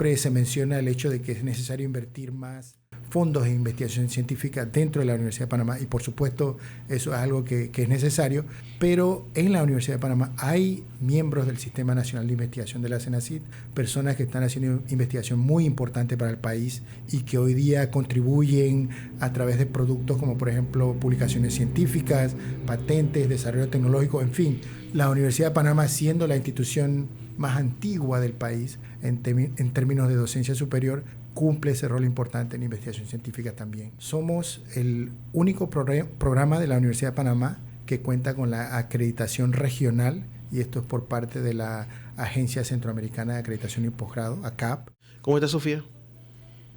siempre se menciona el hecho de que es necesario invertir más fondos de investigación científica dentro de la Universidad de Panamá, y por supuesto eso es algo que es necesario, pero en la Universidad de Panamá hay miembros del Sistema Nacional de Investigación de la CENACIT, personas que están haciendo investigación muy importante para el país y que hoy día contribuyen a través de productos como por ejemplo publicaciones científicas, patentes, desarrollo tecnológico, en fin. La Universidad de Panamá, siendo la institución más antigua del país en términos de docencia superior, cumple ese rol importante en investigación científica también. Somos el único programa de la Universidad de Panamá que cuenta con la acreditación regional, y esto es por parte de la Agencia Centroamericana de Acreditación y Posgrado, ACAP. ¿Cómo estás, Sofía?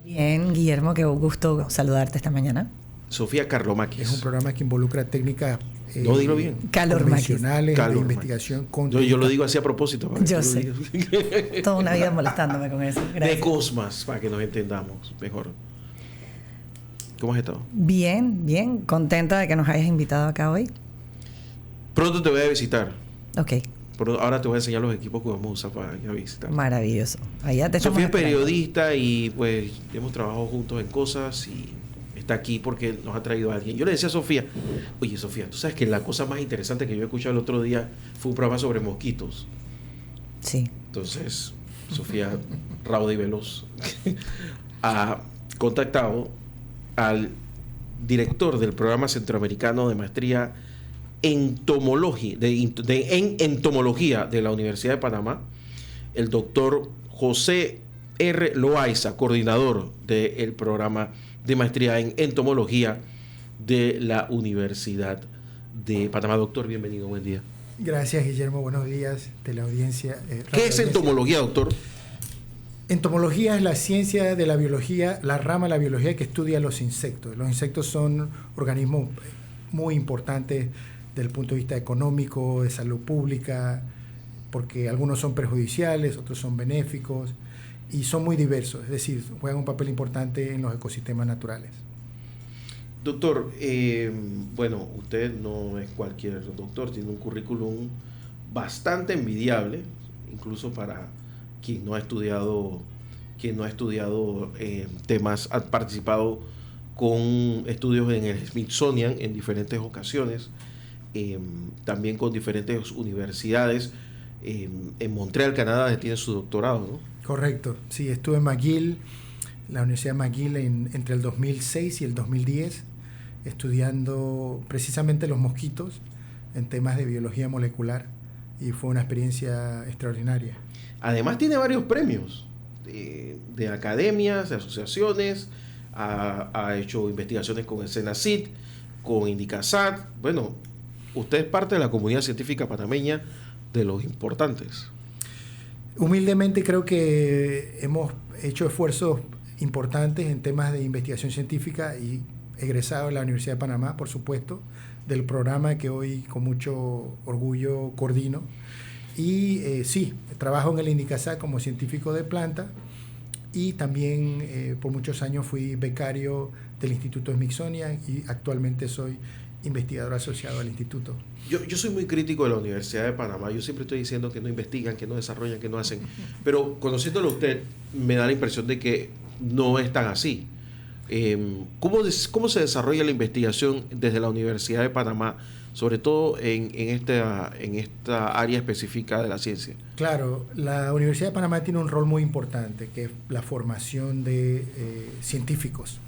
Bien, Guillermo, qué gusto saludarte esta mañana. Sofía Carlomakis. Es un programa que involucra técnicas no, dilo bien. convencionales de investigación. Yo lo digo así a propósito. Yo sé. Toda una vida molestándome con eso. Gracias. De Cosmas, para que nos entendamos mejor. ¿Cómo has estado? Bien, bien. Contenta de que nos hayas invitado acá hoy. Pronto te voy a visitar. Ok. Pero ahora te voy a enseñar los equipos que vamos a usar para ir a visitar. Maravilloso. Allá te Sofía es periodista y pues hemos trabajado juntos en cosas y está aquí porque nos ha traído a alguien. Yo le decía a Sofía, oye Sofía, tú sabes que la cosa más interesante que yo he escuchado el otro día fue un programa sobre mosquitos. Sí. Entonces, Sofía, rauda y veloz, ha contactado al director del programa centroamericano de maestría en entomología de la Universidad de Panamá, el doctor José R. Loaiza, coordinador del programa de maestría en entomología de la Universidad de Panamá. Doctor, bienvenido, buen día. Gracias, Guillermo, buenos días de la audiencia. ¿Qué es entomología, doctor? Entomología es la ciencia de la biología, la rama de la biología que estudia los insectos. Los insectos son organismos muy importantes desde el punto de vista económico, de salud pública, porque algunos son perjudiciales, otros son benéficos, y son muy diversos, es decir, juegan un papel importante en los ecosistemas naturales. Doctor, bueno, usted no es cualquier doctor, tiene un currículum bastante envidiable, incluso para quien no ha estudiado temas, ha participado con estudios en el Smithsonian en diferentes ocasiones, también con diferentes universidades. En Montreal, Canadá, tiene su doctorado, ¿no? Correcto, sí, estuve en McGill, la Universidad de McGill, entre el 2006 y el 2010, estudiando precisamente los mosquitos en temas de biología molecular, y fue una experiencia extraordinaria. Además tiene varios premios de academias, de asociaciones, ha hecho investigaciones con el CENACIT, con Indicasat. Bueno, usted es parte de la comunidad científica panameña de los importantes. Humildemente creo que hemos hecho esfuerzos importantes en temas de investigación científica y egresado de la Universidad de Panamá, por supuesto, del programa que hoy con mucho orgullo coordino. Y sí, trabajo en el Indicasat como científico de planta, y también por muchos años fui becario del Instituto Smithsonian y actualmente soy investigador asociado al instituto. Yo soy muy crítico de la Universidad de Panamá. Yo siempre estoy diciendo que no investigan, que no desarrollan, que no hacen. Pero conociéndolo a usted, me da la impresión de que no es tan así. ¿Cómo se desarrolla la investigación desde la Universidad de Panamá, sobre todo en esta área específica de la ciencia? Claro, la Universidad de Panamá tiene un rol muy importante, que es la formación de científicos.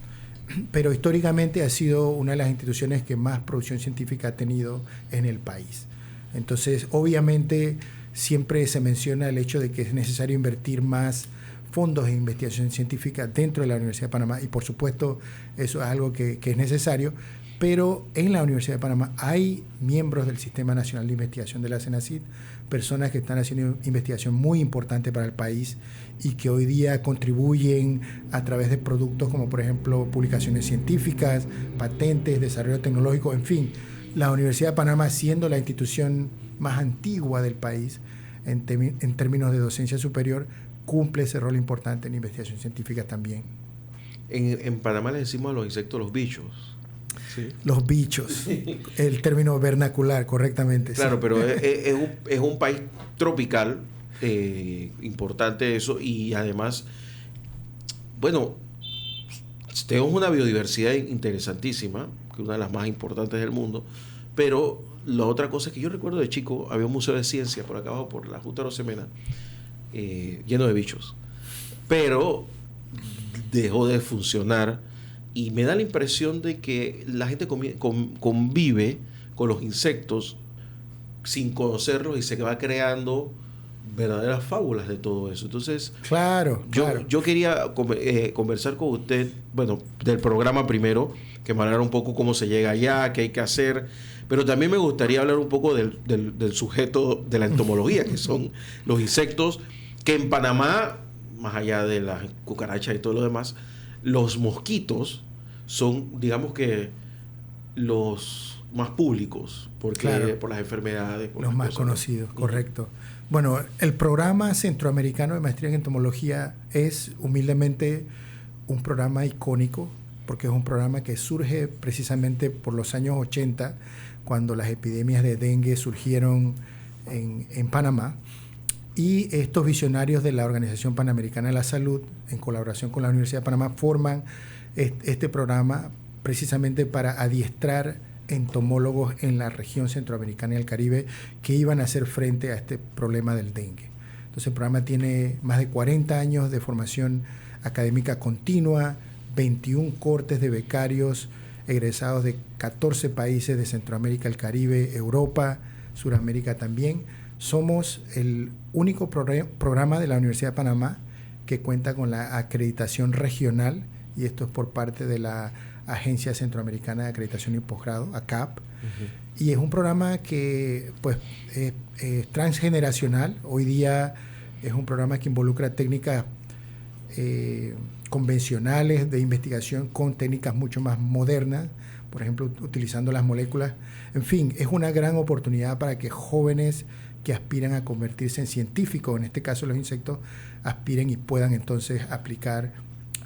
Pero históricamente ha sido una de las instituciones que más producción científica ha tenido en el país. Entonces, obviamente, siempre se menciona el hecho de que es necesario invertir más fondos de investigación científica dentro de la Universidad de Panamá, y por supuesto eso es algo que es necesario, pero en la Universidad de Panamá hay miembros del Sistema Nacional de Investigación de la CENACIT, personas que están haciendo investigación muy importante para el país y que hoy día contribuyen a través de productos como por ejemplo publicaciones científicas, patentes, desarrollo tecnológico, en fin. La Universidad de Panamá, siendo la institución más antigua del país en términos de docencia superior, cumple ese rol importante en investigación científica también. En Panamá le decimos a los insectos los bichos. Sí. Los bichos, el término vernacular, correctamente. Claro, sí. pero es un país tropical, importante eso, y además bueno, tenemos una biodiversidad interesantísima, que es una de las más importantes del mundo, pero la otra cosa es que yo recuerdo de chico, había un museo de ciencia por acá abajo, por la Junta de Rosemena, lleno de bichos, pero dejó de funcionar y me da la impresión de que la gente convive con los insectos sin conocerlos y se va creando verdaderas fábulas de todo eso. Entonces, claro. Yo quería conversar con usted, bueno, del programa primero, que me hablara un poco cómo se llega allá, qué hay que hacer, pero también me gustaría hablar un poco del sujeto de la entomología, que son los insectos, que en Panamá, más allá de las cucarachas y todo lo demás, los mosquitos son, digamos que, los más públicos, porque claro, por las enfermedades. Los más conocidos, correcto. Bueno, el programa centroamericano de maestría en entomología es humildemente un programa icónico, porque es un programa que surge precisamente por los años 80, cuando las epidemias de dengue surgieron en Panamá, y estos visionarios de la Organización Panamericana de la Salud, en colaboración con la Universidad de Panamá, forman este programa precisamente para adiestrar entomólogos en la región centroamericana y el Caribe que iban a hacer frente a este problema del dengue. Entonces el programa tiene más de 40 años de formación académica continua, 21 cortes de becarios egresados de 14 países de Centroamérica, el Caribe, Europa, Suramérica también. Somos el único programa de la Universidad de Panamá que cuenta con la acreditación regional, y esto es por parte de la Agencia Centroamericana de Acreditación y Posgrado, ACAP. Y es un programa que pues, es transgeneracional. Hoy día es un programa que involucra técnicas convencionales de investigación con técnicas mucho más modernas, por ejemplo, utilizando las moléculas. En fin, es una gran oportunidad para que jóvenes que aspiran a convertirse en científicos, en este caso los insectos, aspiren y puedan entonces aplicar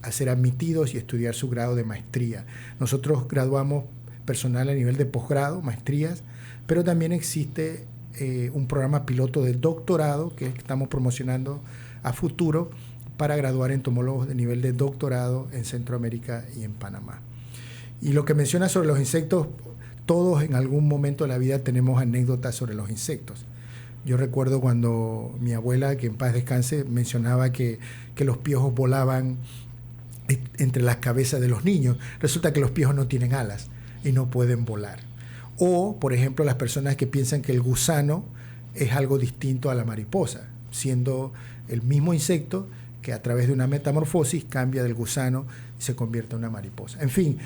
a ser admitidos y estudiar su grado de maestría. Nosotros graduamos personal a nivel de posgrado, maestrías, pero también existe un programa piloto de doctorado que estamos promocionando a futuro para graduar entomólogos de nivel de doctorado en Centroamérica y en Panamá. Y lo que menciona sobre los insectos, todos en algún momento de la vida tenemos anécdotas sobre los insectos. Yo recuerdo cuando mi abuela, que en paz descanse, mencionaba que los piojos volaban entre las cabezas de los niños. Resulta que los piojos no tienen alas y no pueden volar. O, por ejemplo, las personas que piensan que el gusano es algo distinto a la mariposa, siendo el mismo insecto que a través de una metamorfosis cambia del gusano y se convierte en una mariposa. En fin,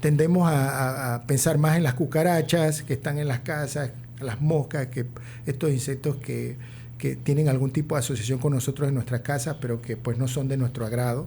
tendemos a pensar más en las cucarachas que están en las casas, las moscas, que estos insectos que tienen algún tipo de asociación con nosotros en nuestras casas, pero que pues no son de nuestro agrado.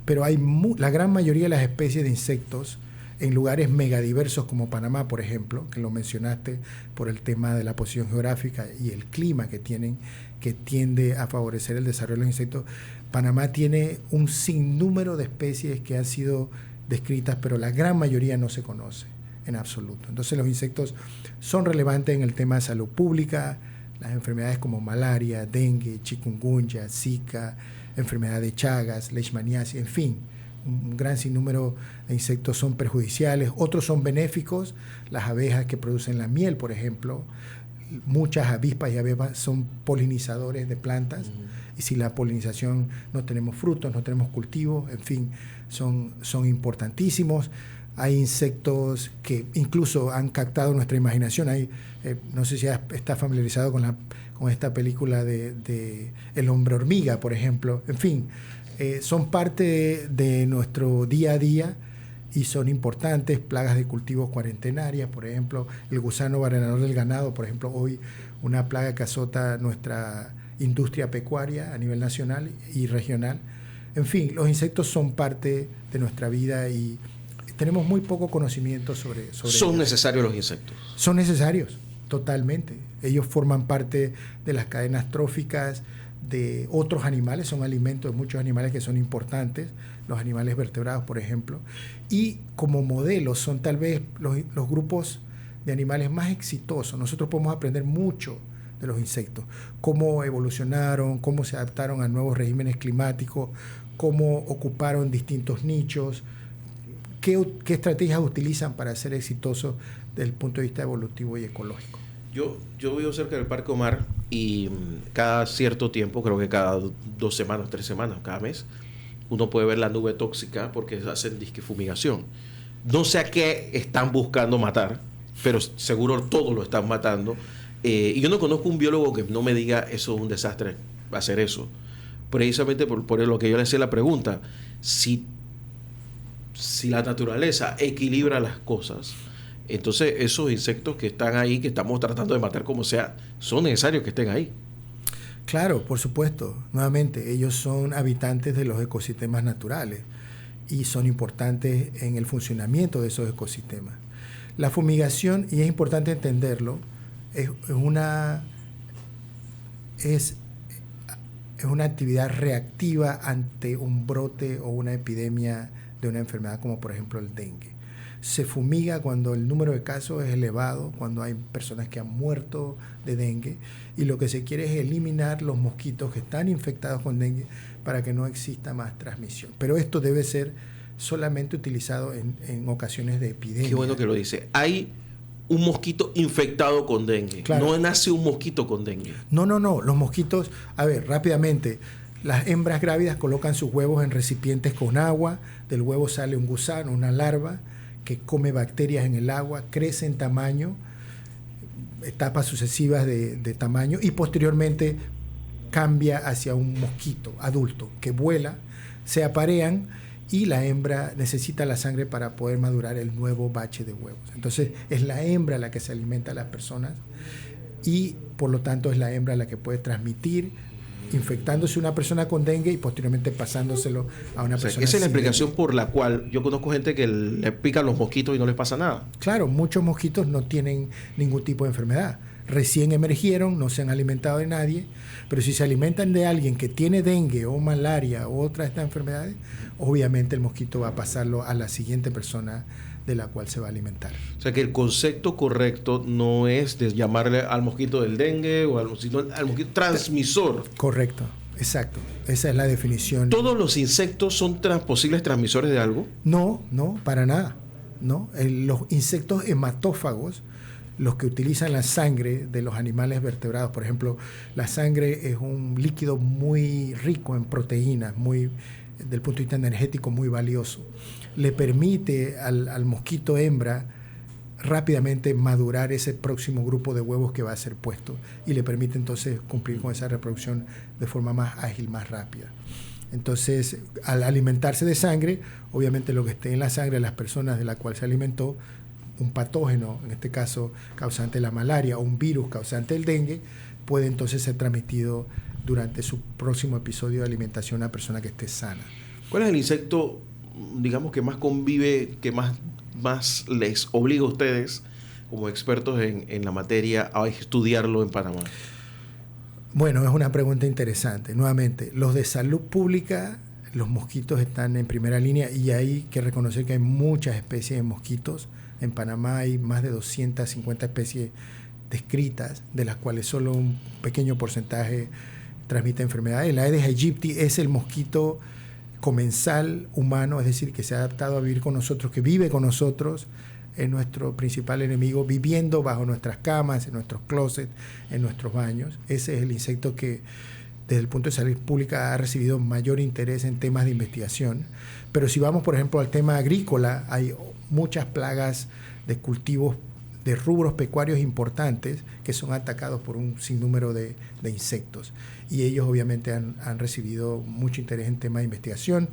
Pero hay la gran mayoría de las especies de insectos en lugares megadiversos como Panamá, por ejemplo, que lo mencionaste por el tema de la posición geográfica y el clima que tienen, que tiende a favorecer el desarrollo de los insectos. Panamá tiene un sinnúmero de especies que han sido descritas, pero la gran mayoría no se conoce en absoluto. Entonces los insectos son relevantes en el tema de salud pública, las enfermedades como malaria, dengue, chikungunya, zika, enfermedad de Chagas, leishmaniasis, en fin, un gran sinnúmero de insectos son perjudiciales, otros son benéficos, las abejas que producen la miel, por ejemplo, muchas avispas y abejas son polinizadores de plantas, y si la polinización no tenemos frutos, no tenemos cultivos, en fin, son importantísimos. Hay insectos que incluso han captado nuestra imaginación. No sé si está familiarizado con esta película de El hombre hormiga, por ejemplo. En fin, son parte de nuestro día a día y son importantes. Plagas de cultivos cuarentenarias, por ejemplo, el gusano barrenador del ganado, por ejemplo, hoy una plaga que azota nuestra industria pecuaria a nivel nacional y regional. En fin, los insectos son parte de nuestra vida y tenemos muy poco conocimiento sobre ¿Son ellos. necesarios los insectos? Son necesarios, totalmente. Ellos forman parte de las cadenas tróficas de otros animales, son alimentos de muchos animales que son importantes, los animales vertebrados, por ejemplo, y como modelos son tal vez los grupos de animales más exitosos. Nosotros podemos aprender mucho de los insectos, cómo evolucionaron, cómo se adaptaron a nuevos regímenes climáticos, cómo ocuparon distintos nichos, qué estrategias utilizan para ser exitosos desde el punto de vista evolutivo y ecológico. Yo vivo cerca del Parque Omar y cada cierto tiempo, creo que cada 2 semanas, 3 semanas, cada mes, uno puede ver la nube tóxica porque hacen disque fumigación. No sé a qué están buscando matar, pero seguro todo lo están matando. Y yo no conozco un biólogo que no me diga eso es un desastre, hacer eso. Precisamente por lo que yo le hacía la pregunta, si la naturaleza equilibra las cosas, entonces esos insectos que están ahí, que estamos tratando de matar como sea, son necesarios que estén ahí. Claro, por supuesto. Nuevamente, ellos son habitantes de los ecosistemas naturales y son importantes en el funcionamiento de esos ecosistemas. La fumigación, y es importante entenderlo, es una actividad reactiva ante un brote o una epidemia de una enfermedad como por ejemplo el dengue. Se fumiga cuando el número de casos es elevado, cuando hay personas que han muerto de dengue, y lo que se quiere es eliminar los mosquitos que están infectados con dengue para que no exista más transmisión. Pero esto debe ser solamente utilizado en ocasiones de epidemia. Qué bueno que lo dice. Hay un mosquito infectado con dengue. Claro. No nace un mosquito con dengue. No. Los mosquitos, a ver, rápidamente, las hembras grávidas colocan sus huevos en recipientes con agua, del huevo sale un gusano, una larva, que come bacterias en el agua, crece en tamaño, etapas sucesivas de tamaño, y posteriormente cambia hacia un mosquito adulto que vuela, se aparean y la hembra necesita la sangre para poder madurar el nuevo bache de huevos. Entonces es la hembra la que se alimenta a las personas y por lo tanto es la hembra la que puede transmitir, infectándose una persona con dengue y posteriormente pasándoselo a una persona. Esa es la explicación por la cual yo conozco gente que le pican los mosquitos y no les pasa nada. Claro, muchos mosquitos no tienen ningún tipo de enfermedad. Recién emergieron, no se han alimentado de nadie, pero si se alimentan de alguien que tiene dengue o malaria o otras de estas enfermedades, obviamente el mosquito va a pasarlo a la siguiente persona de la cual se va a alimentar. O sea que el concepto correcto no es de llamarle al mosquito del dengue sino al mosquito transmisor. Correcto, exacto. Esa es la definición. ¿Todos los insectos son posibles transmisores de algo? No, para nada. No. Los insectos hematófagos, los que utilizan la sangre de los animales vertebrados, por ejemplo, la sangre es un líquido muy rico en proteínas, del punto de vista energético muy valioso. Le permite al mosquito hembra rápidamente madurar ese próximo grupo de huevos que va a ser puesto y le permite entonces cumplir con esa reproducción de forma más ágil, más rápida. Entonces, al alimentarse de sangre, obviamente lo que esté en la sangre de las personas de la cual se alimentó, un patógeno, en este caso causante de la malaria, o un virus causante del dengue, puede entonces ser transmitido durante su próximo episodio de alimentación a una persona que esté sana. ¿Cuál es el insecto, digamos, que más convive, que más les obliga a ustedes, como expertos en la materia, a estudiarlo en Panamá? Bueno, es una pregunta interesante. Nuevamente, los de salud pública, los mosquitos están en primera línea y hay que reconocer que hay muchas especies de mosquitos. En Panamá hay más de 250 especies descritas, de las cuales solo un pequeño porcentaje transmite enfermedades. El Aedes aegypti es el mosquito comensal humano, es decir, que se ha adaptado a vivir con nosotros, que vive con nosotros, es nuestro principal enemigo, viviendo bajo nuestras camas, en nuestros closets, en nuestros baños. Ese es el insecto que desde el punto de salud pública ha recibido mayor interés en temas de investigación. Pero si vamos, por ejemplo, al tema agrícola, hay muchas plagas de cultivos de rubros pecuarios importantes que son atacados por un sinnúmero de insectos. Y ellos obviamente han recibido mucho interés en temas de investigación.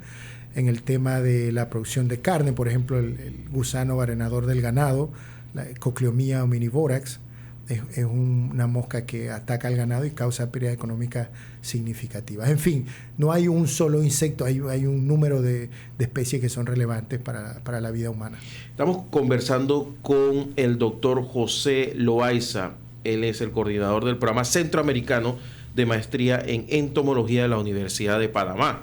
En el tema de la producción de carne, por ejemplo, el gusano barenador del ganado, la Cochleomia omnivorax, es una mosca que ataca al ganado y causa pérdidas económicas significativas. En fin, no hay un solo insecto, hay un número de especies que son relevantes para la vida humana. Estamos conversando con el doctor José Loaiza. Él es el coordinador del programa centroamericano de maestría en entomología de la Universidad de Panamá.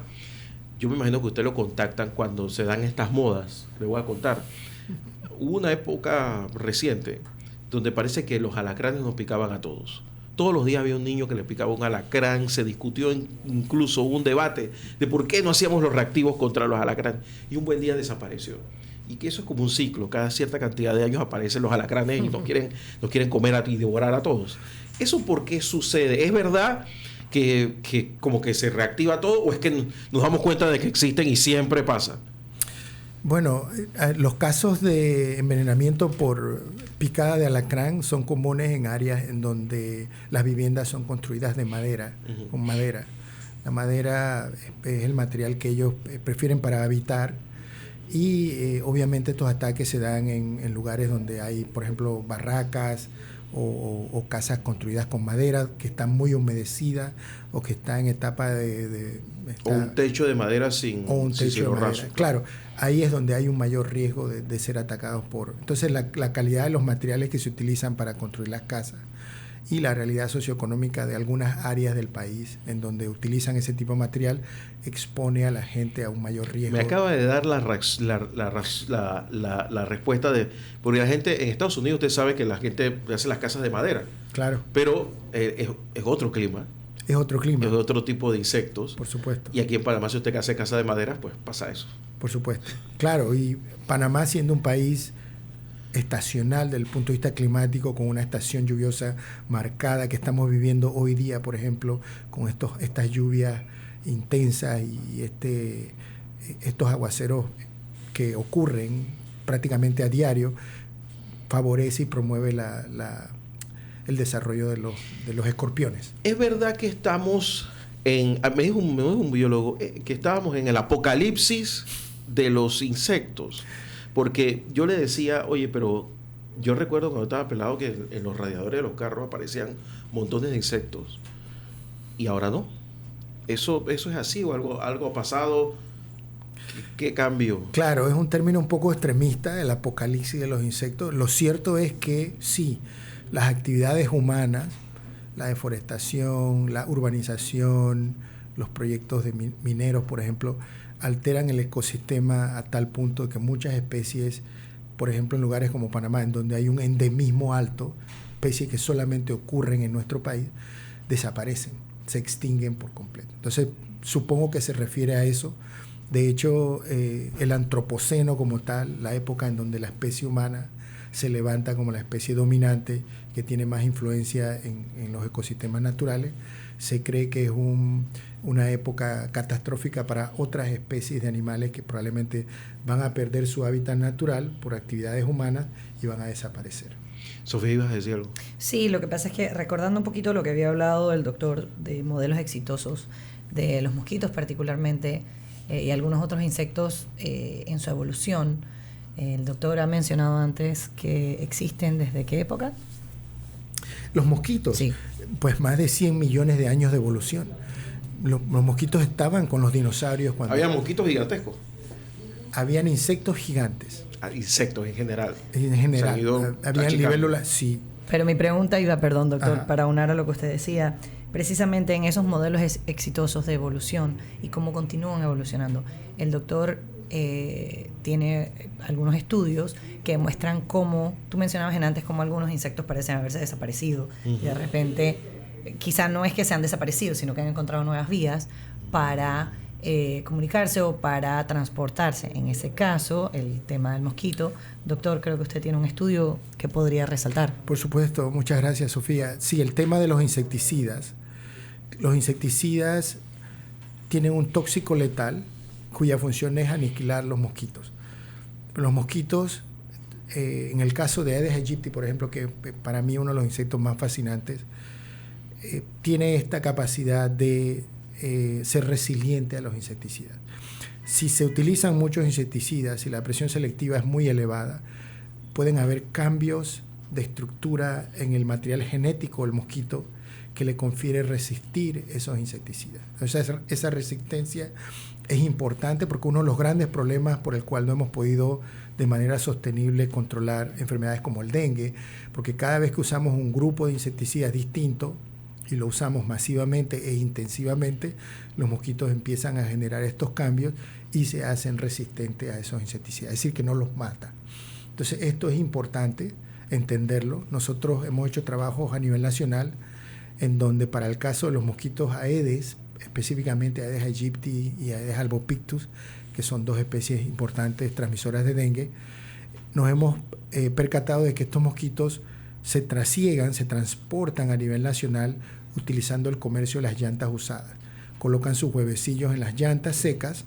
Yo me imagino que usted lo contactan cuando se dan estas modas. Le voy a contar. Hubo una época reciente donde parece que los alacranes nos picaban a todos. Todos los días había un niño que le picaba un alacrán, se discutió incluso un debate de por qué no hacíamos los reactivos contra los alacranes, y un buen día desapareció. Y que eso es como un ciclo, cada cierta cantidad de años aparecen los alacranes y nos quieren comer y devorar a todos. ¿Eso por qué sucede? ¿Es verdad que como que se reactiva todo, o es que nos damos cuenta de que existen y siempre pasa? Bueno, los casos de envenenamiento por picada de alacrán son comunes en áreas en donde las viviendas son construidas de madera, con madera. La madera es el material que ellos prefieren para habitar, y obviamente estos ataques se dan en lugares donde hay, por ejemplo, barracas o casas construidas con madera que están muy humedecidas o que están en etapa o un techo de madera sin raso. Claro, ahí es donde hay un mayor riesgo de ser atacados por... Entonces la calidad de los materiales que se utilizan para construir las casas y la realidad socioeconómica de algunas áreas del país en donde utilizan ese tipo de material expone a la gente a un mayor riesgo. Me acaba de dar la respuesta de... Porque la gente en Estados Unidos, usted sabe que la gente hace las casas de madera. Claro. Pero es otro clima. Es otro clima. Es otro tipo de insectos. Por supuesto. Y aquí en Panamá, si usted hace casa de madera, pues pasa eso. Por supuesto. Claro, y Panamá siendo un país estacional desde el punto de vista climático, con una estación lluviosa marcada que estamos viviendo hoy día, por ejemplo, con estas lluvias intensas y estos aguaceros que ocurren prácticamente a diario, favorece y promueve el desarrollo de los escorpiones. Es verdad que estamos me dijo un biólogo que estábamos en el apocalipsis de los insectos. Porque yo le decía, oye, pero yo recuerdo cuando estaba pelado que en los radiadores de los carros aparecían montones de insectos. Y ahora no. ¿Eso es así o algo ha pasado? ¿Qué cambio? Claro, es un término un poco extremista, el apocalipsis de los insectos. Lo cierto es que sí, las actividades humanas, la deforestación, la urbanización, los proyectos de mineros, por ejemplo, alteran el ecosistema a tal punto que muchas especies, por ejemplo en lugares como Panamá, en donde hay un endemismo alto, especies que solamente ocurren en nuestro país, desaparecen, se extinguen por completo. Entonces, supongo que se refiere a eso. De hecho, el antropoceno como tal, la época en donde la especie humana se levanta como la especie dominante, que tiene más influencia en los ecosistemas naturales, se cree que es una época catastrófica para otras especies de animales que probablemente van a perder su hábitat natural por actividades humanas y van a desaparecer. Sofía, ¿ibas a decir algo? Sí, lo que pasa es que recordando un poquito lo que había hablado el doctor de modelos exitosos de los mosquitos particularmente y algunos otros insectos en su evolución, el doctor ha mencionado antes que existen ¿desde qué época? Los mosquitos, sí. Pues más de 100 millones de años de evolución. Los mosquitos estaban con los dinosaurios cuando... ¿Había mosquitos gigantescos? Habían insectos gigantes. Insectos en general. En general. Habían libélulas, sí. Pero mi pregunta iba, perdón, doctor, Ajá. para aunar a lo que usted decía, precisamente en esos modelos exitosos de evolución y cómo continúan evolucionando. El doctor tiene algunos estudios que muestran cómo, tú mencionabas antes, cómo algunos insectos parecen haberse desaparecido y de repente, quizá no es que se han desaparecido, sino que han encontrado nuevas vías para comunicarse o para transportarse. En ese caso, el tema del mosquito, doctor, creo que usted tiene un estudio que podría resaltar. Por supuesto, muchas gracias, Sofía. Sí, el tema de los insecticidas. Los insecticidas tienen un tóxico letal cuya función es aniquilar los mosquitos. Los mosquitos, en el caso de Aedes aegypti, por ejemplo, que para mí es uno de los insectos más fascinantes, tiene esta capacidad de ser resiliente a los insecticidas. Si se utilizan muchos insecticidas y la presión selectiva es muy elevada, pueden haber cambios de estructura en el material genético del mosquito que le confiere resistir esos insecticidas. Entonces, esa resistencia es importante porque uno de los grandes problemas por el cual no hemos podido de manera sostenible controlar enfermedades como el dengue, porque cada vez que usamos un grupo de insecticidas distinto y lo usamos masivamente e intensivamente, los mosquitos empiezan a generar estos cambios y se hacen resistentes a esos insecticidas, es decir, que no los mata. Entonces, esto es importante entenderlo. Nosotros hemos hecho trabajos a nivel nacional en donde para el caso de los mosquitos Aedes, específicamente Aedes aegypti y Aedes albopictus, que son dos especies importantes transmisoras de dengue, nos hemos percatado de que estos mosquitos se trasiegan, se transportan a nivel nacional utilizando el comercio de las llantas usadas. Colocan sus huevecillos en las llantas secas,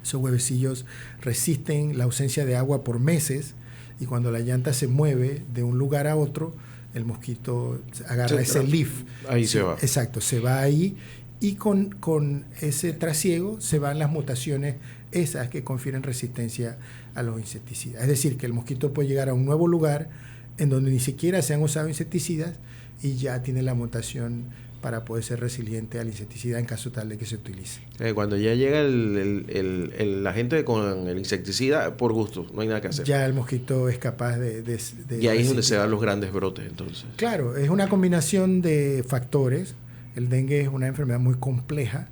esos huevecillos resisten la ausencia de agua por meses y cuando la llanta se mueve de un lugar a otro, el mosquito agarra ese leaf. Ahí se va. Exacto, se va ahí y con ese trasiego se van las mutaciones esas que confieren resistencia a los insecticidas. Es decir, que el mosquito puede llegar a un nuevo lugar en donde ni siquiera se han usado insecticidas y ya tiene la mutación para poder ser resiliente al insecticida en caso tal de que se utilice. Cuando ya llega la gente con el insecticida, por gusto, no hay nada que hacer. Ya el mosquito es capaz de y ahí es donde se dan los grandes brotes, entonces. Claro, es una combinación de factores. El dengue es una enfermedad muy compleja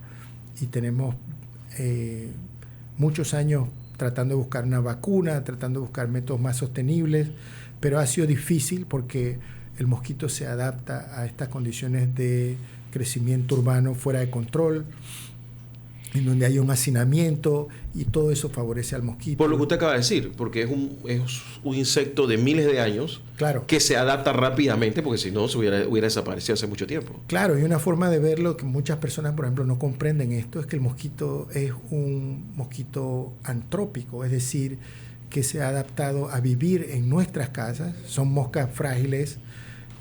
y tenemos muchos años tratando de buscar una vacuna, tratando de buscar métodos más sostenibles, pero ha sido difícil porque el mosquito se adapta a estas condiciones de crecimiento urbano fuera de control, en donde hay un hacinamiento y todo eso favorece al mosquito. Por lo que usted acaba de decir, porque es un insecto de miles de años, claro, que se adapta rápidamente, porque si no se hubiera desaparecido hace mucho tiempo. Claro, y una forma de verlo que muchas personas, por ejemplo, no comprenden esto, es que el mosquito es un mosquito antrópico, es decir, que se ha adaptado a vivir en nuestras casas. Son moscas frágiles,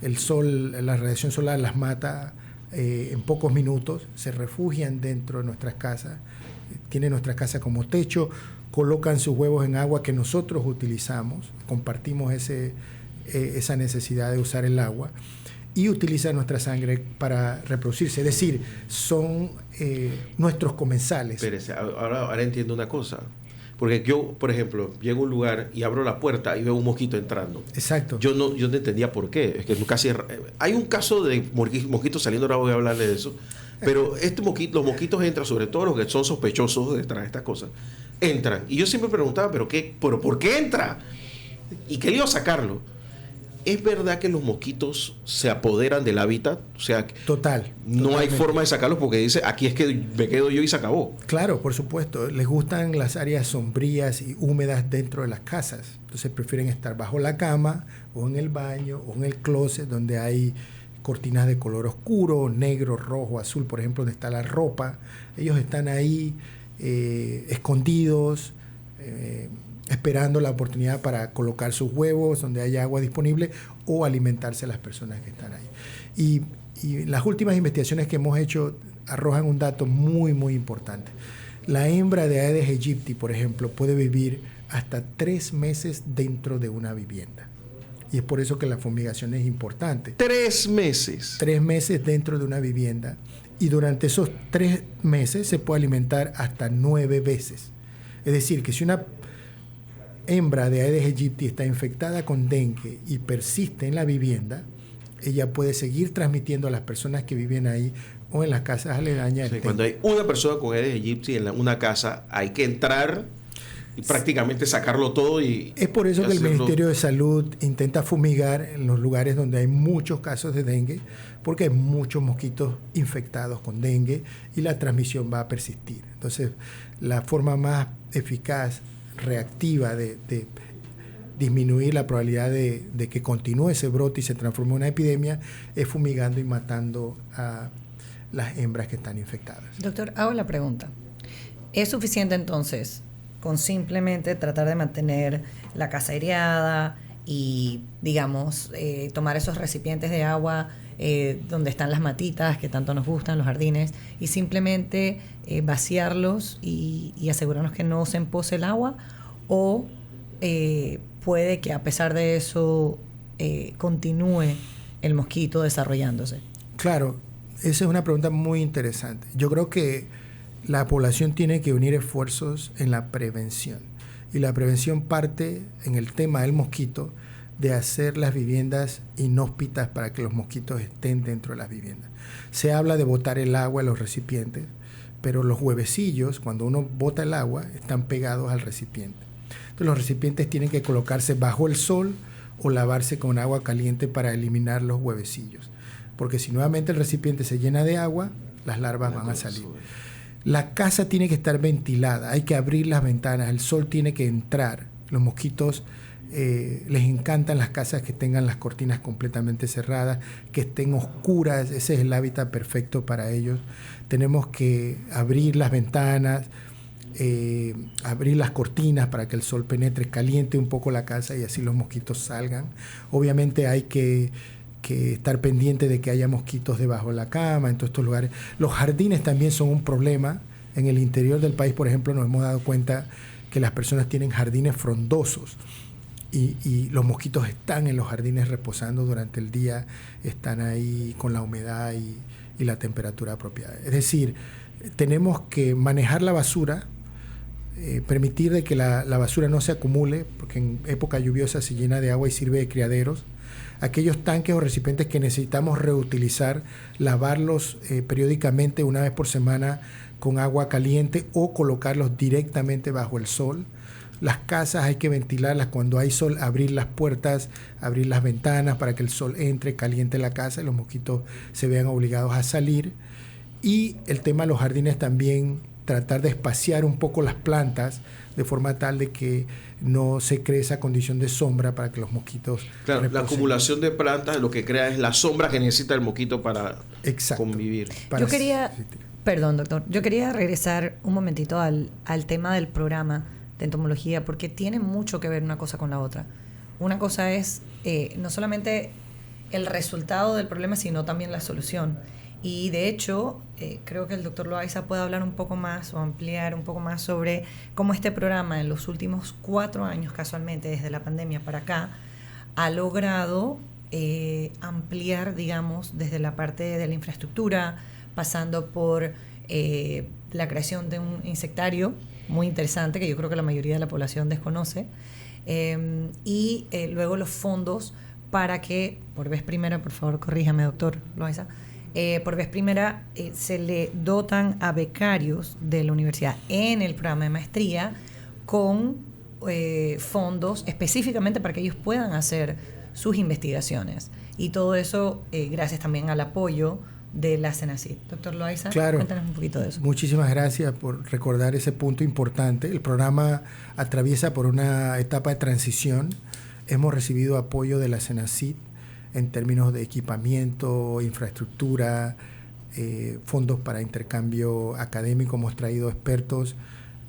el sol, la radiación solar las mata en pocos minutos, se refugian dentro de nuestras casas, tienen nuestra casa como techo, colocan sus huevos en agua que nosotros utilizamos, compartimos esa necesidad de usar el agua y utilizan nuestra sangre para reproducirse, es decir, son nuestros comensales. Espérese, ahora entiendo una cosa. Porque yo, por ejemplo, llego a un lugar y abro la puerta y veo un mosquito entrando. Exacto. Yo no entendía por qué. Es que casi hay un caso de mosquitos saliendo, ahora voy a hablarle de eso. Pero los mosquitos entran, sobre todo los que son sospechosos detrás de estas cosas, entran. Y yo siempre preguntaba, ¿pero por qué entra? ¿Y qué le iba a sacarlo? ¿Es verdad que los mosquitos se apoderan del hábitat? O sea, no hay forma de sacarlos porque dice, aquí es que me quedo yo y se acabó. Claro, por supuesto. Les gustan las áreas sombrías y húmedas dentro de las casas. Entonces prefieren estar bajo la cama o en el baño o en el closet donde hay cortinas de color oscuro, negro, rojo, azul, por ejemplo, donde está la ropa. Ellos están ahí escondidos, esperando la oportunidad para colocar sus huevos donde haya agua disponible o alimentarse a las personas que están ahí. Y las últimas investigaciones que hemos hecho arrojan un dato muy, muy importante. La hembra de Aedes aegypti, por ejemplo, puede vivir hasta 3 meses dentro de una vivienda. Y es por eso que la fumigación es importante. 3 meses. 3 meses dentro de una vivienda. Y durante esos 3 meses se puede alimentar hasta 9 veces. Es decir, que si una hembra de Aedes aegypti está infectada con dengue y persiste en la vivienda, ella puede seguir transmitiendo a las personas que viven ahí o en las casas aledañas. Sí, cuando hay una persona con Aedes aegypti en una casa, hay que entrar y prácticamente sacarlo todo. Es por eso que el Ministerio de Salud intenta fumigar en los lugares donde hay muchos casos de dengue, porque hay muchos mosquitos infectados con dengue y la transmisión va a persistir. Entonces, la forma más eficaz, reactiva de disminuir la probabilidad de que continúe ese brote y se transforme en una epidemia es fumigando y matando a las hembras que están infectadas. Doctor, hago la pregunta. ¿Es suficiente entonces con simplemente tratar de mantener la casa aireada y, digamos, tomar esos recipientes de agua donde están las matitas que tanto nos gustan, los jardines, y simplemente vaciarlos y asegurarnos que no se empose el agua? ¿O puede que a pesar de eso continúe el mosquito desarrollándose? Claro, esa es una pregunta muy interesante. Yo creo que la población tiene que unir esfuerzos en la prevención. Y la prevención parte en el tema del mosquito de hacer las viviendas inhóspitas para que los mosquitos estén dentro de las viviendas. Se habla de botar el agua en los recipientes, pero los huevecillos, cuando uno bota el agua, están pegados al recipiente. Entonces los recipientes tienen que colocarse bajo el sol o lavarse con agua caliente para eliminar los huevecillos. porque si nuevamente el recipiente se llena de agua, las larvas van a salir. La casa tiene que estar ventilada, hay que abrir las ventanas, el sol tiene que entrar. Los mosquitos les encantan las casas que tengan las cortinas completamente cerradas, que estén oscuras, ese es el hábitat perfecto para ellos. Tenemos que abrir las ventanas, abrir las cortinas para que el sol penetre, caliente un poco la casa y así los mosquitos salgan. Obviamente hay que estar pendiente de que haya mosquitos debajo de la cama, en todos estos lugares. Los jardines también son un problema. En el interior del país, por ejemplo, nos hemos dado cuenta que las personas tienen jardines frondosos y los mosquitos están en los jardines reposando durante el día, están ahí con la humedad y la temperatura apropiada. Es decir, tenemos que manejar la basura, permitir de que la basura no se acumule, porque en época lluviosa se llena de agua y sirve de criaderos. Aquellos tanques o recipientes que necesitamos reutilizar, lavarlos periódicamente una vez por semana con agua caliente o colocarlos directamente bajo el sol. Las casas hay que ventilarlas cuando hay sol, abrir las puertas, abrir las ventanas para que el sol entre, caliente la casa y los mosquitos se vean obligados a salir. Y el tema de los jardines también, tratar de espaciar un poco las plantas de forma tal de que no se cree esa condición de sombra para que los mosquitos Claro, reposen. la acumulación de plantas lo que crea es la sombra que necesita el mosquito para convivir. Yo quería, perdón doctor, yo quería regresar un momentito al tema del programa de entomología, porque tiene mucho que ver una cosa con la otra. Una cosa es no solamente el resultado del problema, sino también la solución. Y de hecho, creo que el doctor Loaiza puede hablar un poco más o ampliar un poco más sobre cómo este programa en los últimos 4 años, casualmente desde la pandemia para acá, ha logrado ampliar, digamos, desde la parte de la infraestructura, pasando por la creación de un insectario muy interesante que yo creo que la mayoría de la población desconoce, y luego los fondos para que, por vez primera, por favor corríjame doctor Loaiza, por vez primera se le dotan a becarios de la universidad en el programa de maestría con fondos específicamente para que ellos puedan hacer sus investigaciones. Y todo eso gracias también al apoyo de la CENACYT. Doctor Loaiza, claro, cuéntanos un poquito de eso. Muchísimas gracias por recordar ese punto importante. El programa atraviesa por una etapa de transición. Hemos recibido apoyo de la CENACYT en términos de equipamiento, infraestructura, fondos para intercambio académico. Hemos traído expertos